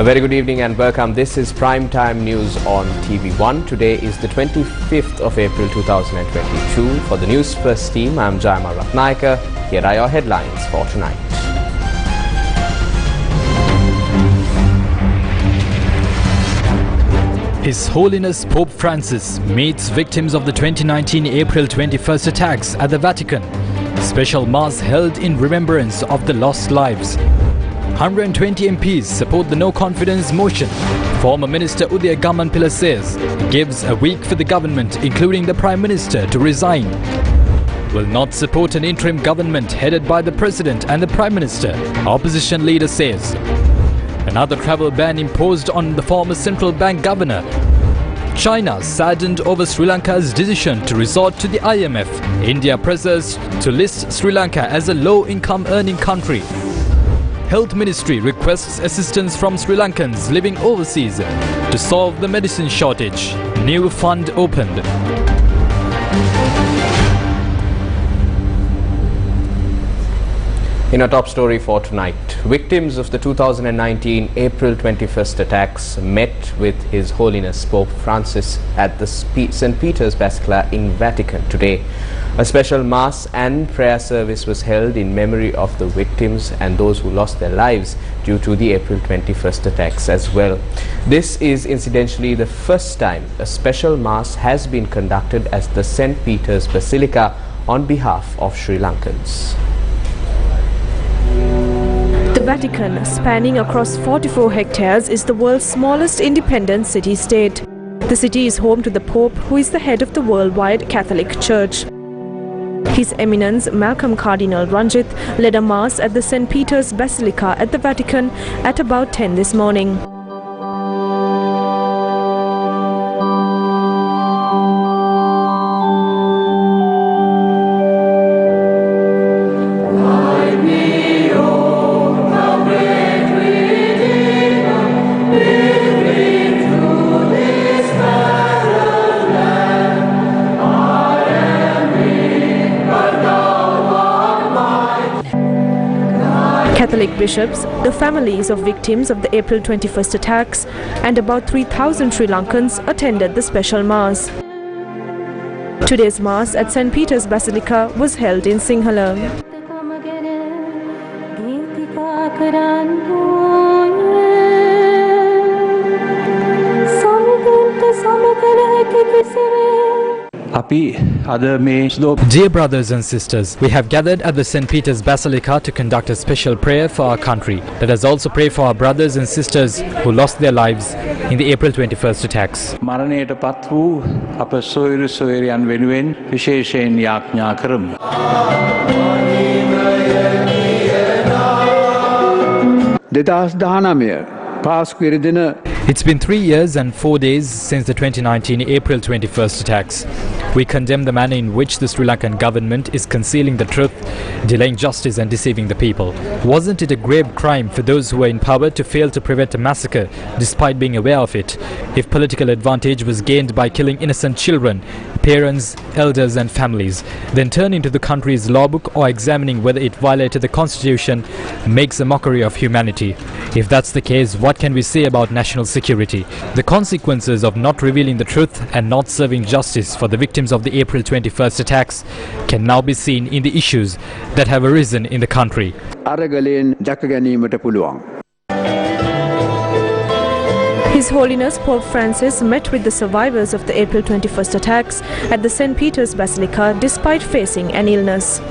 A very good evening and welcome. This is Prime Time News on TV1. Today is the 25th of April 2022. For the Newsfirst team, I'm Ratnayaka. Here are your headlines for tonight. His Holiness Pope Francis meets victims of the 2019 April 21st attacks at the Vatican. Special Mass held in remembrance of the lost lives. 120 MPs support the no-confidence motion. Former Minister Udaya Gammanpilla says gives a week for the government, including the Prime Minister, to resign. Will not support an interim government headed by the President and the Prime Minister, opposition leader says. Another travel ban imposed on the former central bank governor. China saddened over Sri Lanka's decision to resort to the IMF. India pressures to list Sri Lanka as a low-income earning country. Health Ministry requests assistance from Sri Lankans living overseas to solve the medicine shortage. New fund opened. In our top story for tonight, victims of the 2019 April 21st attacks met with His Holiness Pope Francis at the St. Peter's Basilica in Vatican today. A special Mass and prayer service was held in memory of the victims and those who lost their lives due to the April 21st attacks as well. This is incidentally the first time a special Mass has been conducted at the St. Peter's Basilica on behalf of Sri Lankans. The Vatican, spanning across 44 hectares, is the world's smallest independent city-state. The city is home to the Pope, who is the head of the worldwide Catholic Church. His Eminence Malcolm Cardinal Ranjith led a Mass at the St. Peter's Basilica at the Vatican at about 10 this morning. Catholic bishops, the families of victims of the April 21st attacks, and about 3,000 Sri Lankans attended the special Mass. Today's Mass at St. Peter's Basilica was held in Sinhala. Dear brothers and sisters, we have gathered at the St. Peter's Basilica to conduct a special prayer for our country. Let us also pray for our brothers and sisters who lost their lives in the April 21st attacks. It's been 3 years and 4 days since the 2019 April 21st attacks. We condemn the manner in which the Sri Lankan government is concealing the truth, delaying justice and deceiving the people. Wasn't it a grave crime for those who were in power to fail to prevent a massacre despite being aware of it? If political advantage was gained by killing innocent children, parents, elders and families, then turning to the country's law book or examining whether it violated the constitution makes a mockery of humanity. If that's the case, what can we say about national security? The consequences of not revealing the truth and not serving justice for the victims of the April 21st attacks can now be seen in the issues that have arisen in the country. His Holiness Pope Francis met with the survivors of the April 21st attacks at the St. Peter's Basilica despite facing an illness.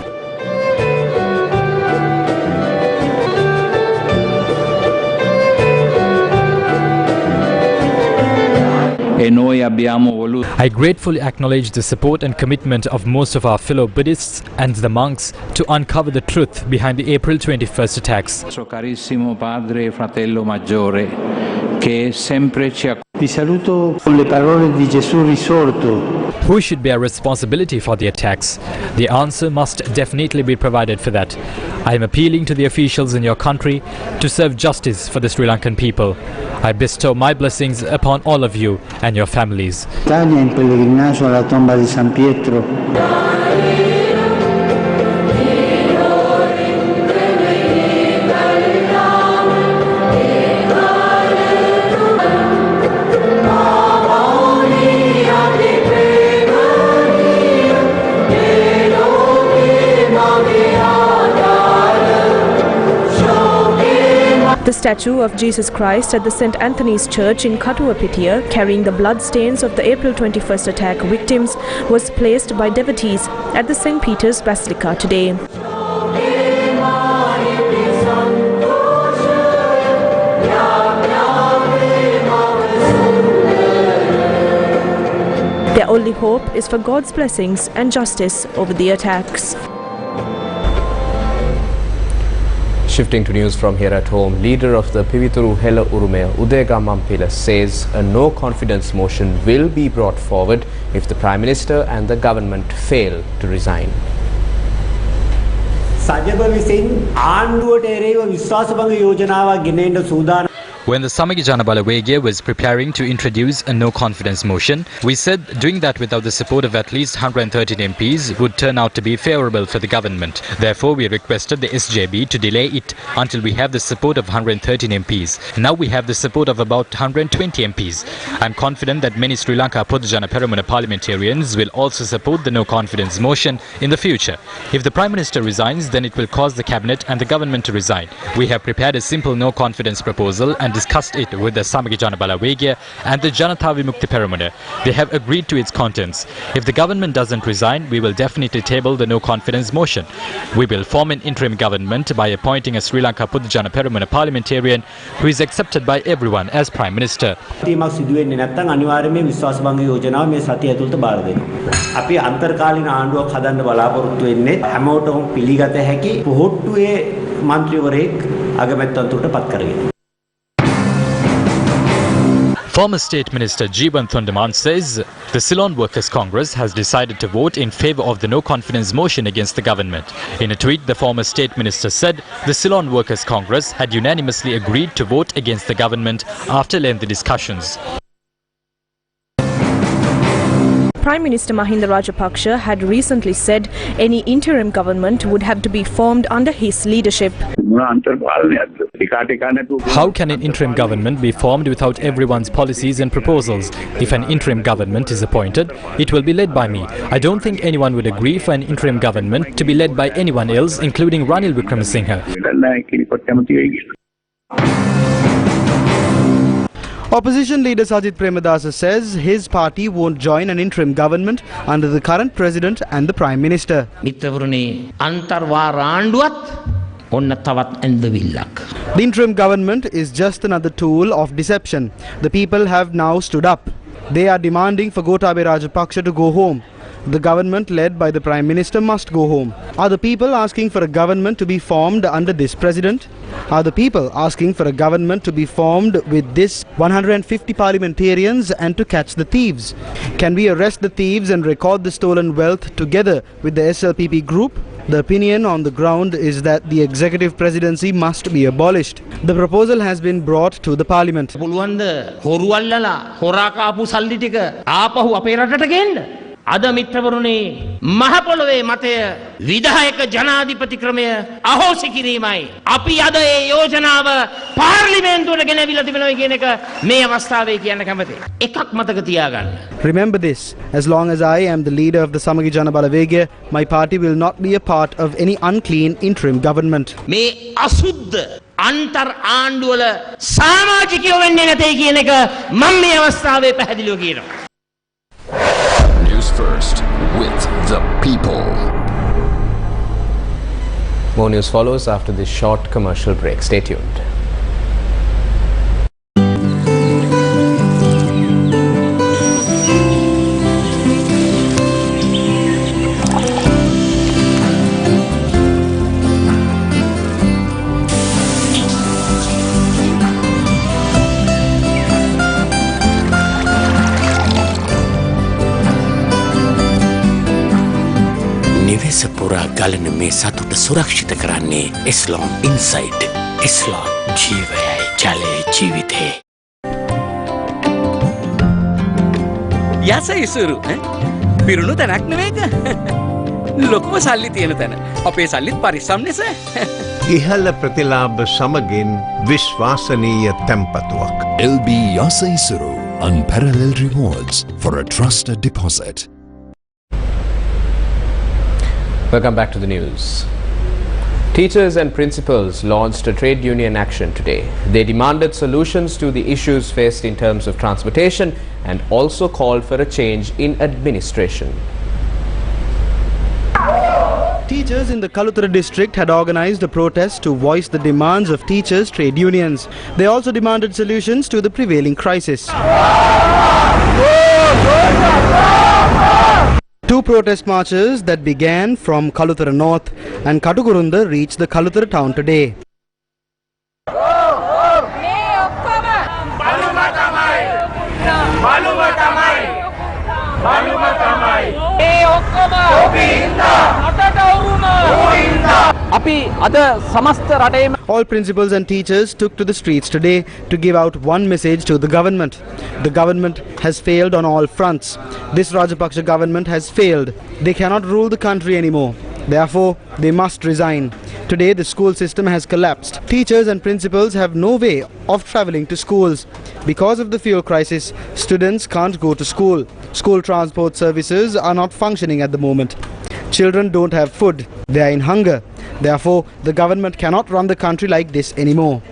I gratefully acknowledge the support and commitment of most of our fellow Buddhists and the monks to uncover the truth behind the April 21st attacks. Vi saluto con le parole di Gesù risorto. Who should bear responsibility for the attacks? The answer must definitely be provided for that. I am appealing to the officials in your country to serve justice for the Sri Lankan people. I bestow my blessings upon all of you and your families. Italia in pellegrinaggio alla tomba di San Pietro. statue of Jesus Christ at the St. Anthony's Church in Katuapitiya, carrying the blood stains of the April 21st attack victims, was placed by devotees at the St. Peter's Basilica today. Their only hope is for God's blessings and justice over the attacks. Shifting to news from here at home, leader of the Pivituru Hela Urume, Udega Mampila, says a no-confidence motion will be brought forward if the Prime Minister and the government fail to resign. When the Samagi Jana Balawege was preparing to introduce a no-confidence motion, we said doing that without the support of at least 113 MPs would turn out to be favourable for the government. Therefore, we requested the SJB to delay it until we have the support of 113 MPs. Now we have the support of about 120 MPs. I'm confident that many Sri Lanka Podujana Peramuna parliamentarians will also support the no-confidence motion in the future. If the Prime Minister resigns, then it will cause the Cabinet and the government to resign. We have prepared a simple no-confidence proposal and discussed it with the Samagi Jana Balawege and the Janata Vimukti Peramuna. They have agreed to its contents. If the government doesn't resign, we will definitely table the no-confidence motion. We will form an interim government by appointing a Sri Lanka Podujana Peramuna parliamentarian who is accepted by everyone as Prime Minister. Former State Minister Jeevan Thondaman says the Ceylon Workers' Congress has decided to vote in favour of the no-confidence motion against the government. In a tweet, the former State Minister said the Ceylon Workers' Congress had unanimously agreed to vote against the government after lengthy discussions. Prime Minister Mahinda Rajapaksa had recently said any interim government would have to be formed under his leadership. How can an interim government be formed without everyone's policies and proposals? If an interim government is appointed, it will be led by me. I don't think anyone would agree for an interim government to be led by anyone else, including Ranil Wickremesinghe. Opposition leader Sajith Premadasa says his party won't join an interim government under the current president and the Prime Minister. The interim government is just another tool of deception. The people have now stood up. They are demanding for Gotabaya Rajapaksa to go home. The government led by the Prime Minister must go home. Are the people asking for a government to be formed under this president? Are the people asking for a government to be formed with this 150 parliamentarians and to catch the thieves? Can we arrest the thieves and record the stolen wealth together with the SLPP group? The opinion on the ground is that the executive presidency must be abolished. The proposal has been brought to the parliament. අද මිත්‍රවරුනි මහ පොළොවේ මතය විධායක ජනාධිපති ක්‍රමය අහෝසි කිරීමයි. අපි අද ඒ යෝජනාව පාර්ලිමේන්තුවට ගෙනවිලා තිබෙනවා කියන එක මේ අවස්ථාවේ කියන්න කැමතියි. එකක් මතක තියාගන්න. Remember this, as long as I am the leader of the Samagi Jana Balawege, my party will not be a part of any unclean interim government. මේ අසුද්ධ අන්තර් ආණ්ඩුවල සමාජිකයෝ වෙන්නේ නැtei කියන එක මම මේ අවස්ථාවේ පැහැදිලිව කියනවා. First with the people. More news follows after this short commercial break. Stay tuned. පුරා ගලන මේ සතුට සුරක්ෂිත කරන්නේ ඉස්ලාම් ඉන්සයිට්. ඉස්ලාම් ජීවයයි ජලයේ ජීවිතේ. යස ඉසුරු පිරුණු තැනක් නෙමේක. ලොකුම සල්ලි තියෙන තැන. අපේ සල්ලිත් පරිස්සම් නිසා. ඉහළ ප්‍රතිලාභ සමගින් විශ්වාසනීය තැන්පතුවක්. LB Yasa Isuru, unparalleled rewards for a trusted deposit. Welcome back to the news. Teachers and principals launched a trade union action today. They demanded solutions to the issues faced in terms of transportation and also called for a change in administration. Teachers in the Kaluthara district had organized a protest to voice the demands of teachers' trade unions. They also demanded solutions to the prevailing crisis. Two protest marches that began from Kaluthara North and Katugurunda reached the Kaluthara town today. All principals and teachers took to the streets today to give out one message to the government. The government has failed on all fronts. This Rajapaksha government has failed. They cannot rule the country anymore. Therefore, they must resign. Today, the school system has collapsed. Teachers and principals have no way of travelling to schools. Because of the fuel crisis, students can't go to school. School transport services are not functioning at the moment. Children don't have food. They are in hunger. Therefore, the government cannot run the country like this anymore.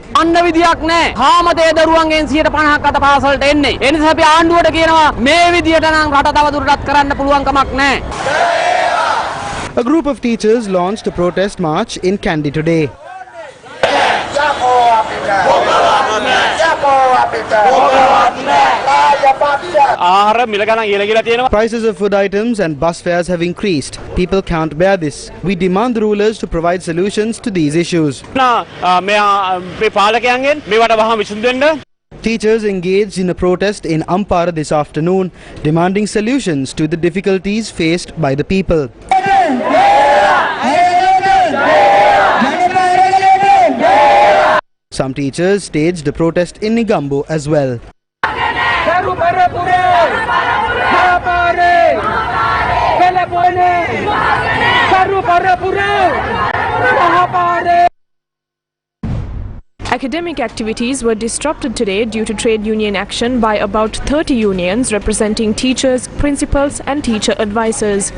A group of teachers launched a protest march in Kandy today. Prices of food items and bus fares have increased. People can't bear this. We demand the rulers to provide solutions to these issues. Teachers engaged in a protest in Ampara this afternoon, demanding solutions to the difficulties faced by the people. Some teachers staged a protest in Nigambo as well. Academic activities were disrupted today due to trade union action by about 30 unions representing teachers, principals and teacher advisors.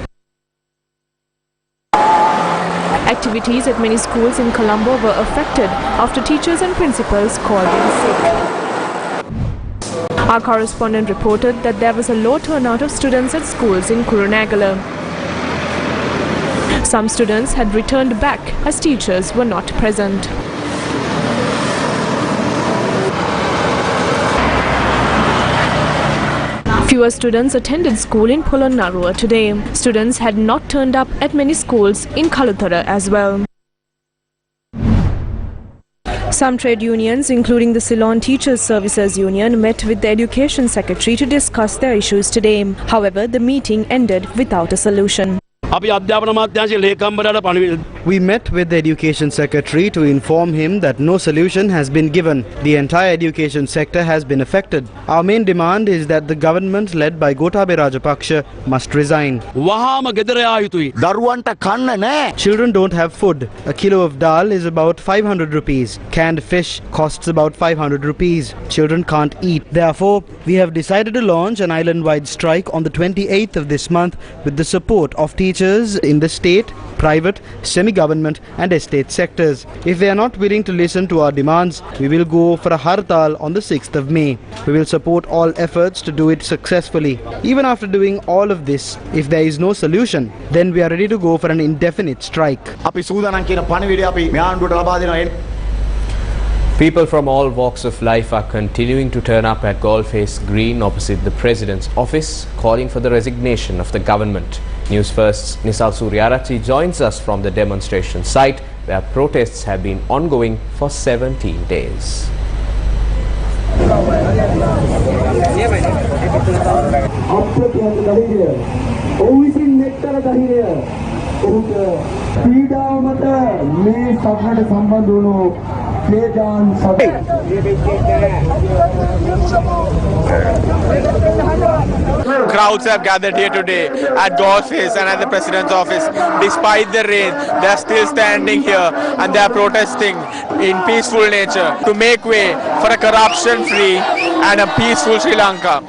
Activities at many schools in Colombo were affected after teachers and principals called in sick. Our correspondent reported that there was a low turnout of students at schools in Kurunegala. Some students had returned back as teachers were not present. Fewer students attended school in Polonnarua today. Students had not turned up at many schools in Kaluthara as well. Some trade unions, including the Ceylon Teachers Services Union, met with the Education Secretary to discuss their issues today. However, the meeting ended without a solution. We met with the Education Secretary to inform him that no solution has been given. The entire education sector has been affected. Our main demand is that the government led by Gotabaya Rajapaksa must resign. Children don't have food. A kilo of dal is about 500 rupees. Canned fish costs about 500 rupees. Children can't eat. Therefore, we have decided to launch an island-wide strike on the 28th of this month with the support of teachers in the state, private, semi-government and estate sectors. If they are not willing to listen to our demands, we will go for a hartal on the 6th of May. We will support all efforts to do it successfully. Even after doing all of this, if there is no solution, then we are ready to go for an indefinite strike. People from all walks of life are continuing to turn up at Goldface Green opposite the President's office, calling for the resignation of the government. Newsfirst's Nisal Suryarachi joins us from the demonstration site where protests have been ongoing for 17 days. Crowds have gathered here today at Goldface and at the President's office. Despite the rain, they are still standing here and they are protesting in peaceful nature to make way for a corruption-free and a peaceful Sri Lanka.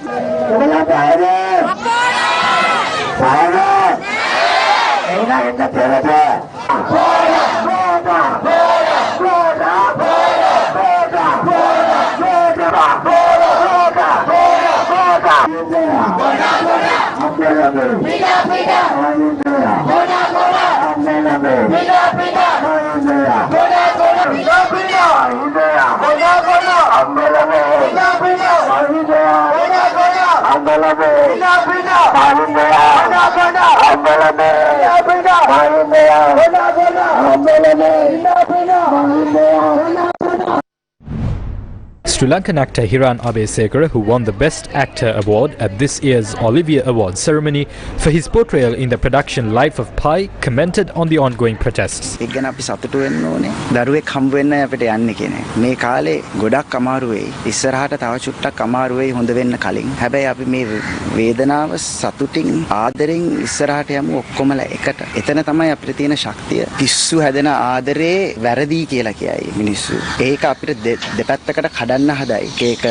Sri Lankan actor Hiran Abesekara, who won the Best Actor award at this year's Olivier Awards ceremony for his portrayal in the production Life of Pi, commented on the ongoing protests. දරුවෙක් හම්බ වෙන්න අපිට යන්නේ කියන එක. මේ කාලේ ගොඩක් අමාරු වෙයි. ඉස්සරහට තව චුට්ටක් අමාරු වෙයි හොඳ වෙන්න කලින්. හැබැයි අපි මේ වේදනාව සතුටින් ආදරෙන් ඉස්සරහට යමු ඔක්කොමලා එකට. එතන තමයි අපිට තියෙන ශක්තිය. පිස්සු හැදෙන ආදරේ වැරදි කියලා කියයි මිනිස්සු. ඒක අපිට දෙපැත්තකට කඩන්න හදයි. ඒක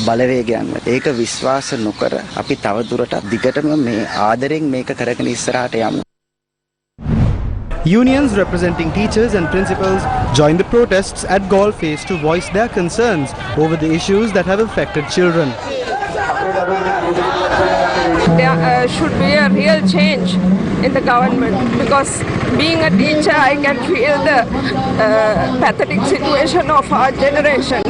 බලවේගයන්. ඒක විශ්වාස නොකර අපි තව දුරටත් දිගටම මේ ආදරෙන් මේක කරගෙන ඉස්සරහට යමු. Unions representing teachers and principals joined the protests at Galle Face to voice their concerns over the issues that have affected children. There should be a real change in the government, because being a teacher I can feel the pathetic situation of our generation,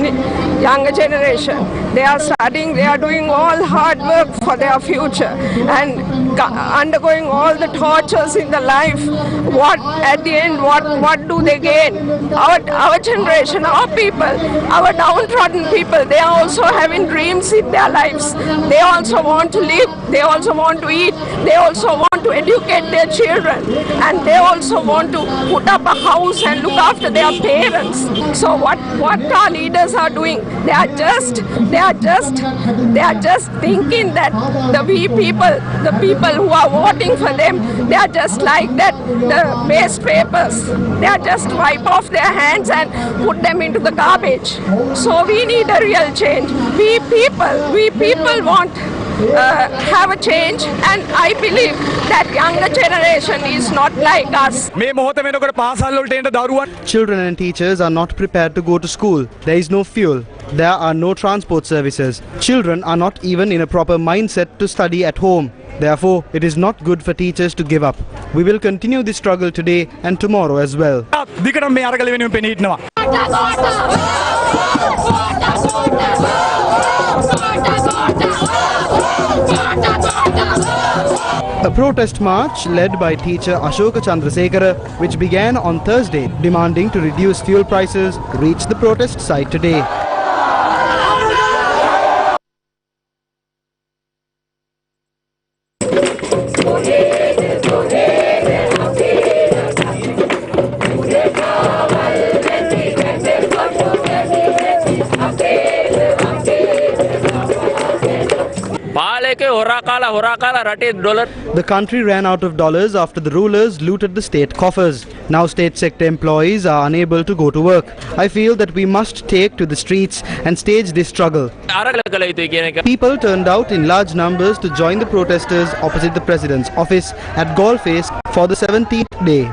younger generation. They are studying, they are doing all hard work for their future and undergoing all the tortures in the life. What at the end, what do they gain? Our generation, our people, our downtrodden people, they are also having dreams in their lives. They also want to live, they also want to eat, they also want to educate their children, and they also want to put up a house and look after their parents. So what our leaders are doing, they are just thinking that the people who are voting for them, they are just like that, the waste papers. They are just wipe off their hands and put them into the garbage. So we need a real change. We people want have a change, and I believe that younger generation is not like us. Children and teachers are not prepared to go to school. There is no fuel. There are no transport services. Children are not even in a proper mindset to study at home. Therefore, it is not good for teachers to give up. We will continue this struggle today and tomorrow as well. A protest march led by teacher Ashoka Chandrasekhara, which began on Thursday, demanding to reduce fuel prices, reached the protest site today. The country ran out of dollars after the rulers looted the state coffers. Now state sector employees are unable to go to work. I feel that we must take to the streets and stage this struggle. People turned out in large numbers to join the protesters opposite the president's office at Galle Face for the 17th day.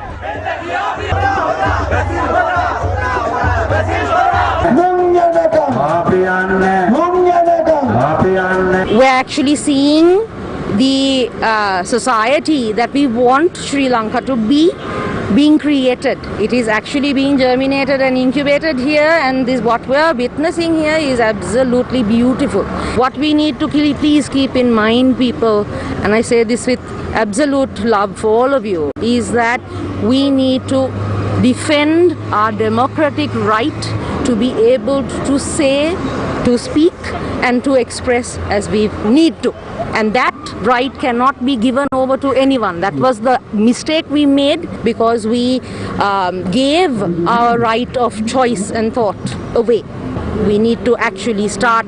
We're actually seeing the society that we want Sri Lanka to be being created. It is actually being germinated and incubated here, and this what we are witnessing here is absolutely beautiful. What we need to please keep in mind, people, and I say this with absolute love for all of you, is that we need to defend our democratic right to be able to say, to speak and to express as we need to. And that right cannot be given over to anyone. That was the mistake we made, because we gave our right of choice and thought away. We need to actually start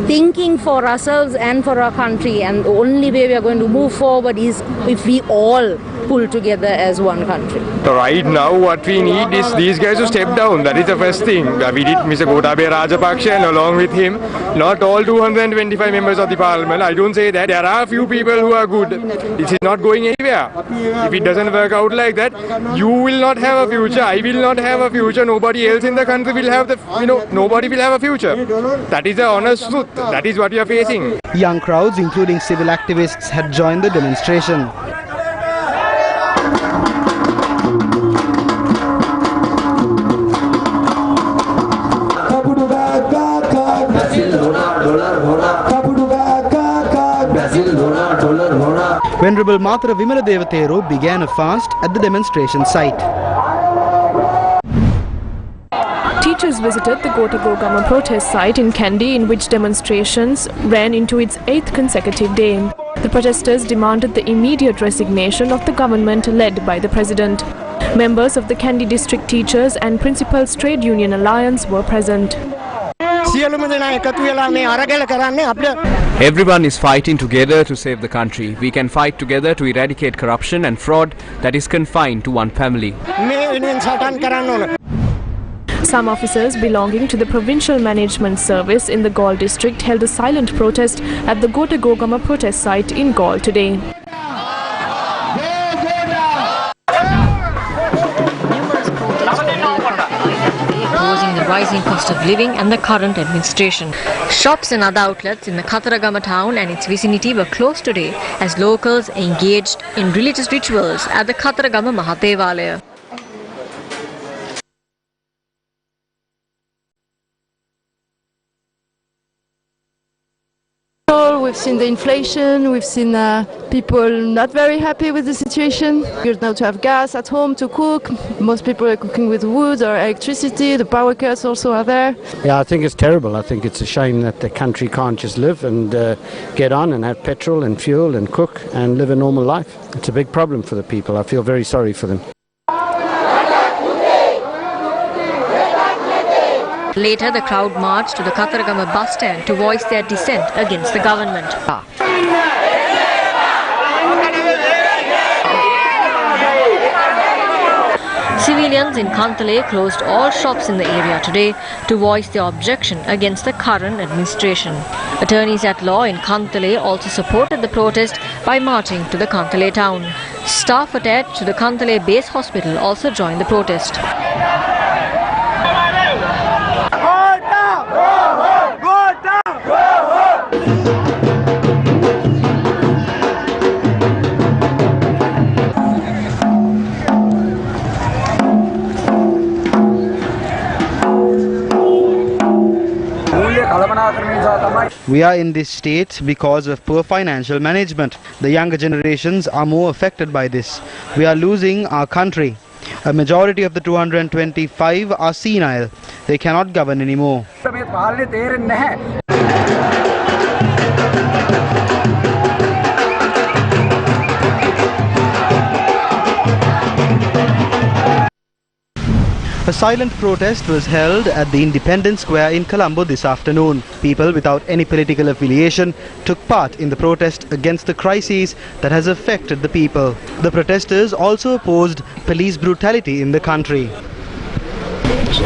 thinking for ourselves and for our country, and the only way we are going to move forward is if we all pull together as one country. Right now, what we need is these guys to step down. That is the first thing. We did Mr. Gotabaya Rajapaksa, and along with him, not all 225 members of the parliament. I don't say that. There are a few people who are good. This is not going anywhere. If it doesn't work out like that, you will not have a future. I will not have a future. Nobody else in the country will have nobody will have a future. That is the honest truth. That is what we are facing. Young crowds, including civil activists, had joined the demonstration. Venerable Matara Vimala Devatero began a fast at the demonstration site. Teachers visited the Gotagogama protest site in Kandy, in which demonstrations ran into its 8th consecutive day. The protesters demanded the immediate resignation of the government led by the president. Members of the Kandy District Teachers and Principals Trade Union Alliance were present. Everyone is fighting together to save the country. We can fight together to eradicate corruption and fraud that is confined to one family. Some officers belonging to the Provincial Management Service in the Galle district held a silent protest at the Gotagogama protest site in Galle today. Opposing the rising cost of living and the current administration. Shops and other outlets in the Katharagama town and its vicinity were closed today as locals engaged in religious rituals at the Katharagama Mahadevalaya. We've seen the inflation, we've seen people not very happy with the situation. We're now to have gas at home to cook. Most people are cooking with wood or electricity. The power cuts also are there. Yeah, I think it's terrible. I think it's a shame that the country can't just live and get on and have petrol and fuel and cook and live a normal life. It's a big problem for the people. I feel very sorry for them. Later, the crowd marched to the Katharagama bus stand to voice their dissent against the government. Civilians in Kantale closed all shops in the area today to voice their objection against the current administration. Attorneys at law in Kantale also supported the protest by marching to the Kantale town. Staff attached to the Kantale base hospital also joined the protest. We are in this state because of poor financial management. The younger generations are more affected by this. We are losing our country. A majority of the 225 are senile. They cannot govern anymore. A silent protest was held at the Independence Square in Colombo this afternoon. People without any political affiliation took part in the protest against the crises that has affected the people. The protesters also opposed police brutality in the country.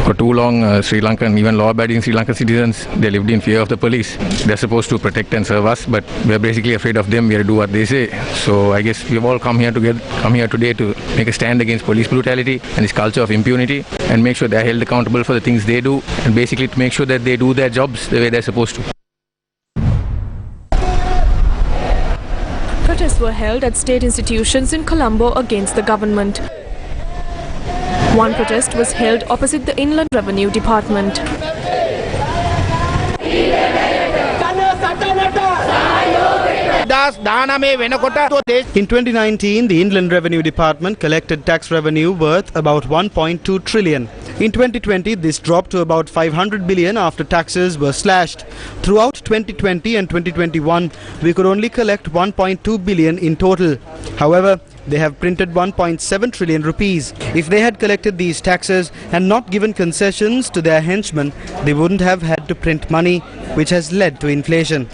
For too long, Sri Lankan, even law-abiding Sri Lankan citizens, they lived in fear of the police. They're supposed to protect and serve us, but we're basically afraid of them. We have to do what they say. So I guess we've all come here today to make a stand against police brutality and this culture of impunity, and make sure they're held accountable for the things they do, and basically to make sure that they do their jobs the way they're supposed to. Protests were held at state institutions in Colombo against the government. One protest was held opposite the Inland Revenue Department. In 2019, the Inland Revenue Department collected tax revenue worth about 1.2 trillion. In 2020, this dropped to about 500 billion after taxes were slashed. Throughout 2020 and 2021, we could only collect 1.2 billion in total. However, they have printed 1.7 trillion rupees. If they had collected these taxes and not given concessions to their henchmen, they wouldn't have had to print money, which has led to inflation.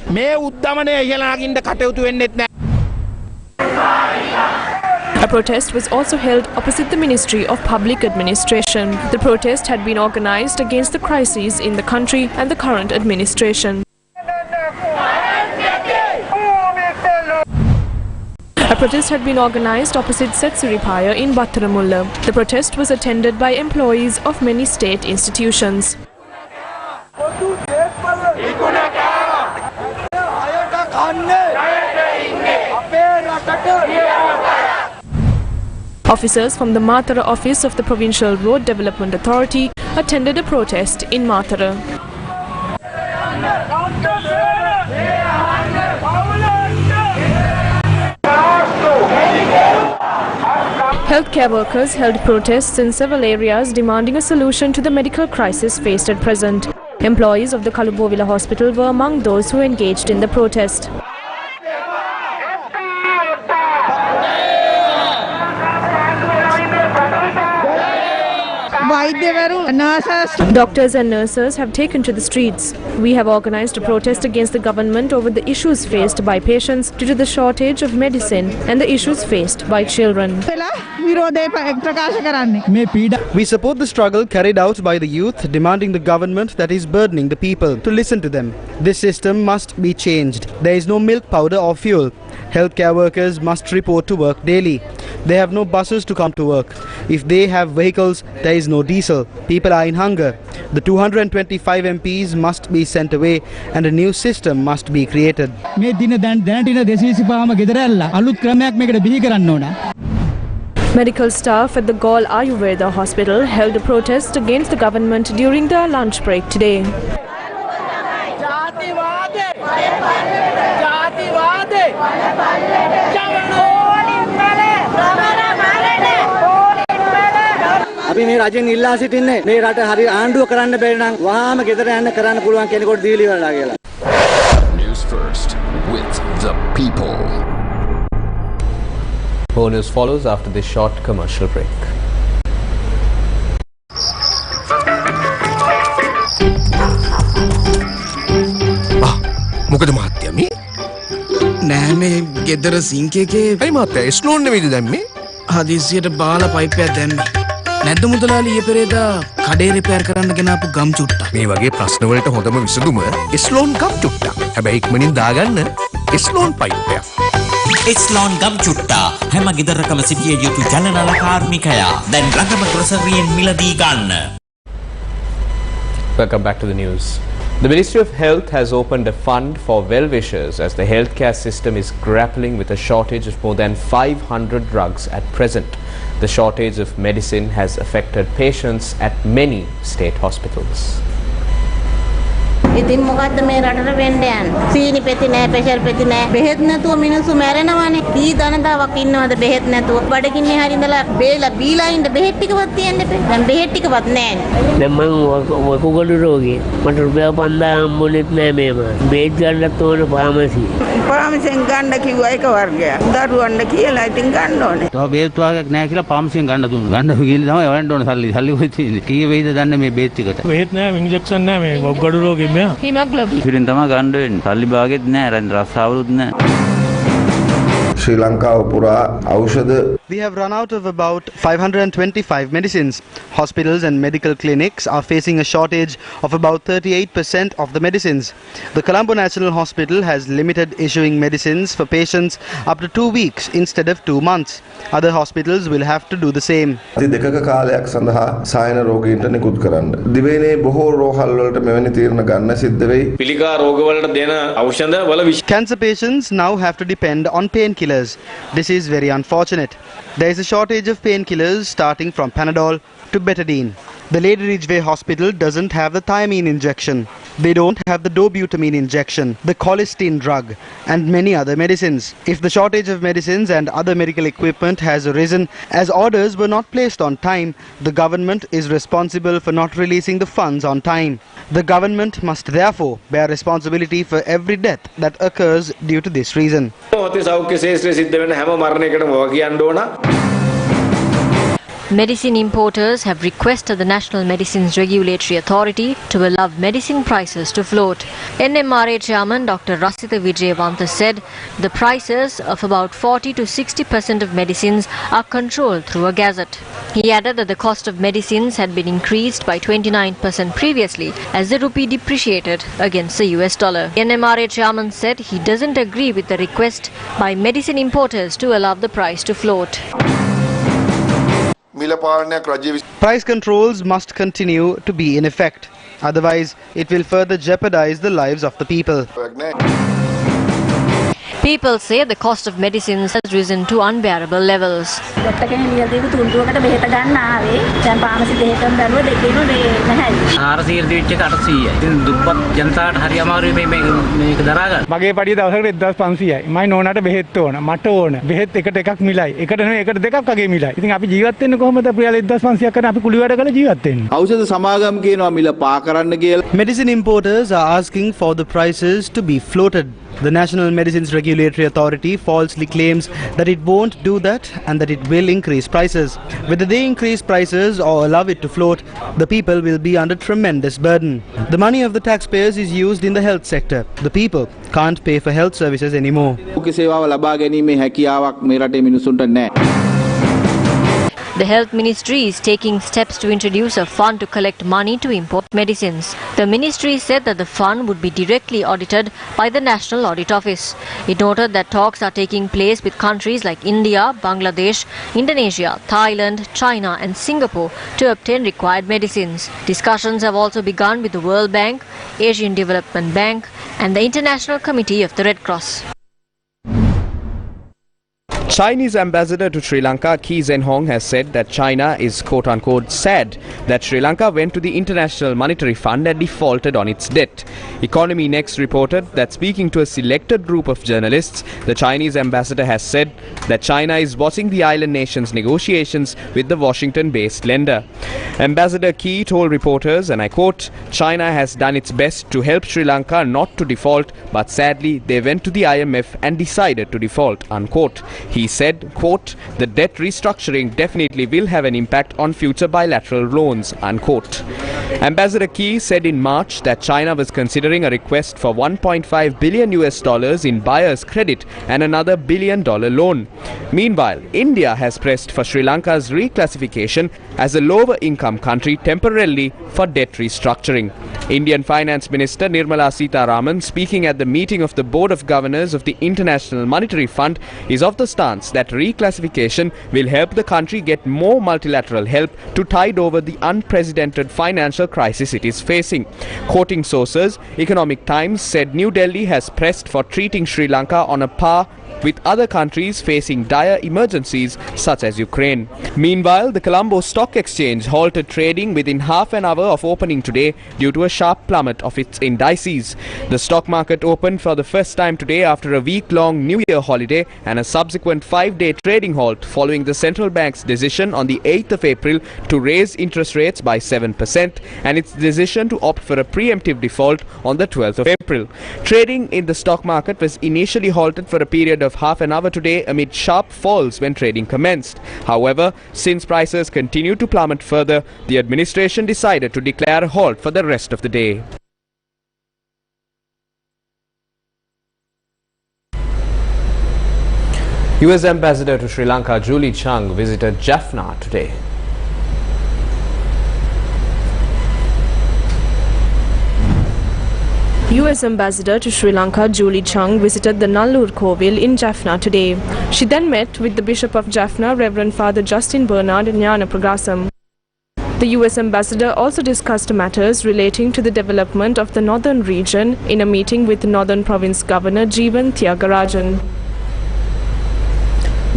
A protest was also held opposite the Ministry of Public Administration. The protest had been organized against the crises in the country and the current administration. A protest had been organized opposite Setsuripaya in Battaramulla. The protest was attended by employees of many state institutions. Officers from the Matara office of the Provincial Road Development Authority attended a protest in Matara. Healthcare workers held protests in several areas demanding a solution to the medical crisis faced at present. Employees of the Kalubovila hospital were among those who engaged in the protest. Doctors and nurses have taken to the streets. We have organized a protest against the government over the issues faced by patients due to the shortage of medicine and the issues faced by children. We support the struggle carried out by the youth, demanding the government that is burdening the people to listen to them. This system must be changed. There is no milk powder or fuel. Healthcare workers must report to work daily. They have no buses to come to work. If they have vehicles, there is no diesel. People are in hunger. The 225 MPs must be sent away and a new system must be created. Medical staff at the Gaul Ayurveda hospital held a protest against the government during their lunch break today. අපි මේ රජෙන් ඉල්ලා සිටින්නේ මේ රට හරි ආණ්ඩුව කරන්න බැරි නම් වහාම ගෙදර යන්න කරන්න පුළුවන් කෙනෙකුට දීලි වෙලා කියලා. News First with the people. More news follows after this short commercial break. මොකද මහත්තයා මේ? නෑ මේ ගෙදර සිංක් එකේ අයි මහත්තයා ස්ලෝන් නෙමෙයිද දැම්මේ? හදිස්සියට බාලා පයිප්පයක් දැම්මේ. නැද්ද මුදලාලි ඊයේ පෙරේදා කඩේ රිපෙයාර් කරන්න ගෙනාපු ගම් චුට්ටක්. මේ වගේ ප්‍රශ්න වලට හොඳම විසඳුම ස්ලෝන් ගම් චුට්ටක්. හැබැයි ඉක්මනින් දාගන්න ස්ලෝන් පයිප්පයක්. ස්ලෝන් ගම් චුට්ටා හැම ගෙදරකම සිටිය යුතු ජනනල කාර්මිකයා දැන් රඟම ග්‍රොසරියෙන් මිලදී ගන්න. Welcome back to the news. The Ministry of Health has opened a fund for well-wishers as the healthcare system is grappling with a shortage of more than 500 drugs at present. The shortage of medicine has affected patients at many state hospitals. ඉතින් මොකද්ද මේ රටට වෙන්න යන්නේ? සීනි පෙති නැහැ, pressure පෙති නැහැ. බෙහෙත් නැතුව මිනිස්සු මැරෙනවානේ. කී දනදාවක් ඉන්නවද බෙහෙත් නැතුව? බඩගින්නේ හරි ඉඳලා බේලා බීලා ඉන්න බෙහෙත් ටිකවත් තියන්න එපා. දැන් බෙහෙත් ටිකවත් නැහැ. දැන් මම වකුගඩු රෝගී. මට රුපියල් 5000 හම්බුනේත් නැහැ මේ මාස. බෙහෙත් ගන්නත් ඕන ෆාමසි. ෆාමසියෙන් ගන්න කිව්වා එක වර්ගයක්. දරුවන්ට කියලා ඉතින් ගන්න ඕනේ. තව බෙහෙත් වර්ගයක් නැහැ කියලා ෆාමසියෙන් ගන්න දුන්නා. ගන්න ගිහින් තමයි වරන්න ඕන සල්ලි. සල්ලි කොහෙද තියෙන්නේ? කී වෙයිද දන්නේ මේ බෙහෙත් ටිකට? බෙහෙත් නැහැ, ඉන්ජෙක්ෂන් නැහැ මේ වකුගඩු රෝගෙ මෙයා. Hemoglobin. ඉතින් තමයි ගන්න වෙන්නේ. සල්ලි භාගෙත් නැහැ, රස්සාවලුත් නැහැ. Sri Lanka pura aushadha. We have run out of about 525 medicines. Hospitals and medical clinics are facing a shortage of about 38% of the medicines. The Colombo National Hospital has limited issuing medicines for patients up to 2 weeks instead of 2 months. Other hospitals will have to do the same. අති දෙකක කාලයක් සඳහා සායන රෝගීන්ට නිකුත් කරන්න. දිවයිනේ බොහෝ රෝහල් වලට මෙවැනි තීරණ ගන්න සිද්ධ වෙයි. පිළිකා රෝග වලට දෙන ඖෂධ වල Cancer patients now have to depend on painkillers. This is very unfortunate. There is a shortage of painkillers starting from Panadol to Betadine. The Lady Ridgeway Hospital doesn't have the thiamine injection. They don't have the dobutamine injection, the colistin drug, and many other medicines. If the shortage of medicines and other medical equipment has arisen as orders were not placed on time, the government is responsible for not releasing the funds on time. The government must therefore bear responsibility for every death that occurs due to this reason. Medicine importers have requested the National Medicines Regulatory Authority to allow medicine prices to float. NMRA Chairman Dr. Rasitha Vijayawantha said the prices of about 40 to 60% of medicines are controlled through a gazette. He added that the cost of medicines had been increased by 29% previously as the rupee depreciated against the US dollar. NMRA chairman said he doesn't agree with the request by medicine importers to allow the price to float. Price controls must continue to be in effect. Otherwise, it will further jeopardize the lives of the people. People say the cost of medicines has risen to unbearable levels. මගේ පඩිය දවසකට 1500යි. මයි නෝනාට බෙහෙත් ඕන. මට ඕන. බෙහෙත් එකට එකක් මිලයි. එකට නෙමෙයි එකට දෙකක් වගේ මිලයි. ඉතින් අපි ජීවත් වෙන්නේ කොහොමද? අපියල 1500ක් කරන අපි කුලි වැඩ කරලා ජීවත් වෙන්නේ. ඖෂධ සමාගම් කියනවා මිල පා කරන්න කියලා. Medicine importers are asking for the prices to be floated. The National Medicines Regulatory Authority falsely claims that it won't do that and that it will increase prices. Whether they increase prices or allow it to float, the people will be under tremendous burden. The money of the taxpayers is used in the health sector. The people can't pay for health services anymore. The Health Ministry is taking steps to introduce a fund to collect money to import medicines. The ministry said that the fund would be directly audited by the National Audit Office. It noted that talks are taking place with countries like India, Bangladesh, Indonesia, Thailand, China and Singapore to obtain required medicines. Discussions have also begun with the World Bank, Asian Development Bank and the International Committee of the Red Cross. Chinese ambassador to Sri Lanka, Kee Zhenhong, has said that China is quote-unquote sad that Sri Lanka went to the International Monetary Fund and defaulted on its debt. Economy Next reported that speaking to a selected group of journalists, the Chinese ambassador has said that China is watching the island nation's negotiations with the Washington-based lender. Ambassador Kee told reporters, and I quote, "China has done its best to help Sri Lanka not to default, but sadly they went to the IMF and decided to default," unquote. He said, quote, "The debt restructuring definitely will have an impact on future bilateral loans," unquote. Ambassador Kee said in March that China was considering a request for $1.5 billion in buyer's credit and another $1 billion loan. Meanwhile, India has pressed for Sri Lanka's reclassification as a lower income country temporarily for debt restructuring. Indian Finance Minister Nirmala Sitharaman, speaking at the meeting of the Board of Governors of the International Monetary Fund, is of the stance that reclassification will help the country get more multilateral help to tide over the unprecedented financial crisis it is facing. Quoting sources, Economic Times said New Delhi has pressed for treating Sri Lanka on a par with other countries facing dire emergencies such as Ukraine. Meanwhile, the Colombo Stock Exchange halted trading within half an hour of opening today due to a sharp plummet of its indices. The stock market opened for the first time today after a week-long New Year holiday and a subsequent 5-day trading halt following the central bank's decision on the 8th of April to raise interest rates by 7% and its decision to opt for a preemptive default on the 12th of April. Trading in the stock market was initially halted for a period of half an hour today amid sharp falls when trading commenced. However, since prices continued to plummet further, the administration decided to declare a halt for the rest of the day. US Ambassador to Sri Lanka Julie Chung visited Jaffna today. US Ambassador to Sri Lanka Julie Chung visited the Nallur Kovil in Jaffna today. She then met with the Bishop of Jaffna, Reverend Father Justin Bernard Gnanapragasam. The US Ambassador also discussed matters relating to the development of the northern region in a meeting with Northern Province Governor Jeevan Thiagarajan.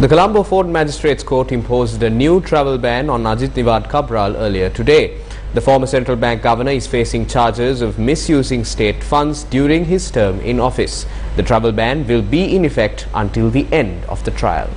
The Colombo Fort Magistrates Court imposed a new travel ban on Ajit Niwad Cabral earlier today. The former central bank governor is facing charges of misusing state funds during his term in office. The travel ban will be in effect until the end of the trial.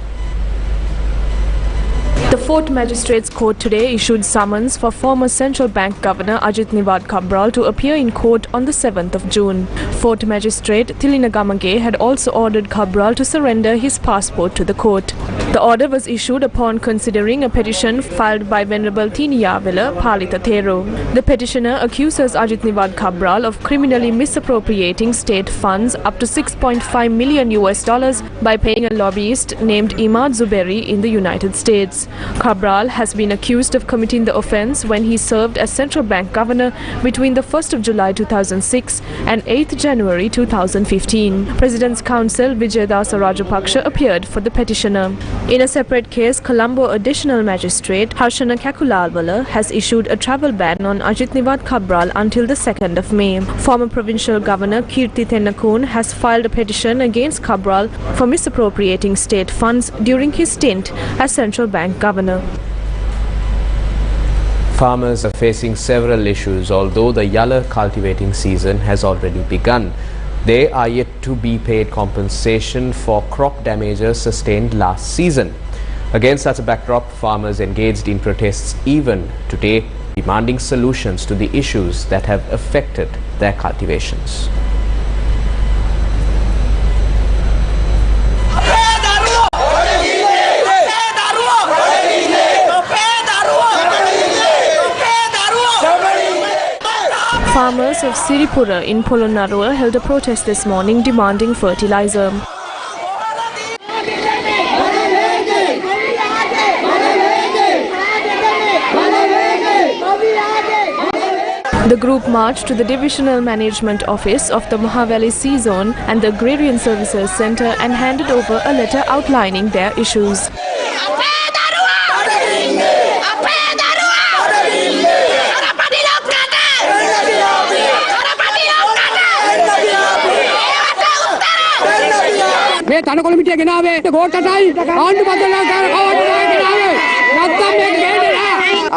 The 4th Magistrates Court today issued summons for former Central Bank Governor Ajit Niwad Cabral to appear in court on the 7th of June. 4th Magistrate Tilina Gamage had also ordered Cabral to surrender his passport to the court. The order was issued upon considering a petition filed by Venerable Tiniyavela Palita Thero. The petitioner accuses Ajit Niwad Cabral of criminally misappropriating state funds up to $6.5 million by paying a lobbyist named Imad Zuberi in the United States. Cabral has been accused of committing the offence when he served as Central Bank Governor between the 1st of July 2006 and 8th January 2015. President's counsel Vijayadasa Rajapaksa appeared for the petitioner. In a separate case, Colombo Additional Magistrate Harshana Kakulalwala has issued a travel ban on Ajit Niwad Cabral until the 2nd of May. Former Provincial Governor Kirti Tennakoon has filed a petition against Cabral for misappropriating state funds during his stint as Central Bank Governor. Farmers are facing several issues, although the Yalla cultivating season has already begun. They are yet to be paid compensation for crop damages sustained last season. Against such a backdrop, farmers engaged in protests even today, demanding solutions to the issues that have affected their cultivations. Farmers of Siripura in Polonnaruwa held a protest this morning demanding fertilizer. The group marched to the Divisional Management Office of the Mahavali Sea Zone and the Agrarian Services Centre and handed over a letter outlining their issues.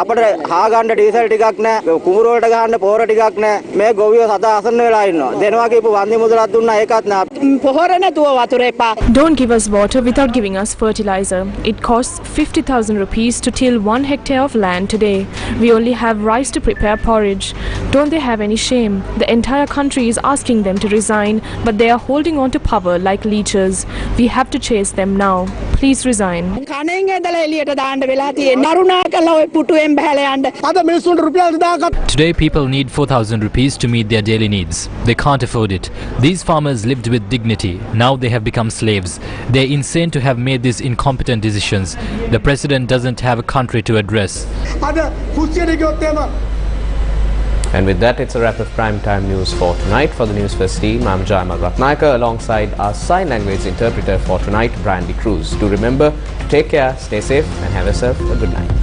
අපිට හා ගන්න diesel ටිකක් නැහැ කුඹුර වලට ගන්න පොහොර ටිකක් නැහැ මේ ගොවියෝ සදා අසන්න වෙලා ඉන්නවා දෙනවා කියපු වන්දි මුදලක් දුන්නා ඒකත් නැහැ පොහොර නැතුව වතුර එපා. Don't give us water without giving us fertilizer. It costs 50,000 rupees to till 1 hectare of land today. We only have rice to prepare porridge. Don't they have any shame? The entire country is asking them to resign, but they are holding on to power like leeches. We have to chase them now. Please resign. Today people need 4,000 rupees to meet their daily needs. They can't afford it. These farmers lived with dignity. Now they have become slaves. They're insane to have made these incompetent decisions. The president doesn't have a country to address. And with that, it's a wrap of Primetime News for tonight. For the Newsfirst team, I'm Jaimal Ratnayaka alongside our sign language interpreter for tonight, Brian De Cruz. Do remember to take care, stay safe and have yourself a good night.